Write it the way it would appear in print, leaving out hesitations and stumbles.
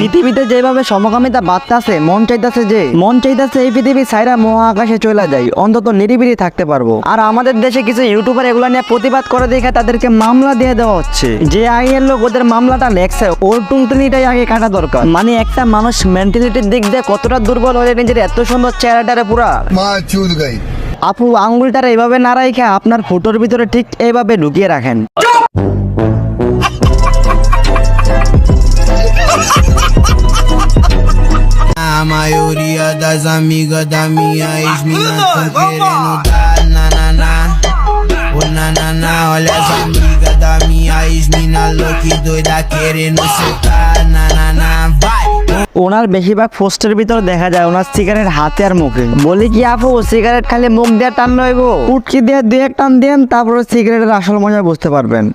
পৃথিবীতে যেভাবে সমকামিতা বাড়তাছে, মন চাইতাছে এই পৃথিবী ছাইরা মহাকাশে চলে যায়, অন্তত নিরিবিলি থাকতে পারবো। আর আমাদের দেশে কিছু ইউটিউবার এগুলা নিয়ে প্রতিবাদ করে দেখে তাদেরকে মামলা দিয়ে দেওয়া হচ্ছে। যে আইনের লোক ওদের মামলাটা লেখছে ওর টুনটুনিটাই আগে কাটা দরকার। মানে একটা মানুষ মেন্টালিটির দিক দিয়ে কতটা দুর্বল হয়ে নিজের এত সুন্দর চেহারাটারে পুরা আপু আঙ্গুলটারে এইভাবে না রাখে আপনার ফটোর ভিতরে ঠিক এইভাবে ঢুকিয়ে রাখেন। A maioria das amigas da minha ex-mina tão querendo dar na. Oh na, olha as amigas da minha ex-mina louca e doida querendo soltar na, vai! ওনার বেশিরভাগ পোস্টের ভিতর দেখা যায় ওনার সিগারেট হাতে আর মুখে। বলি কি আপু সিগারেট খালি মুখ দিয়ে টান লইব, উটকি দিয়ে 2-1 টান দেন, তারপরে সিগারেটের আসল মজা বুঝতে পারবেন।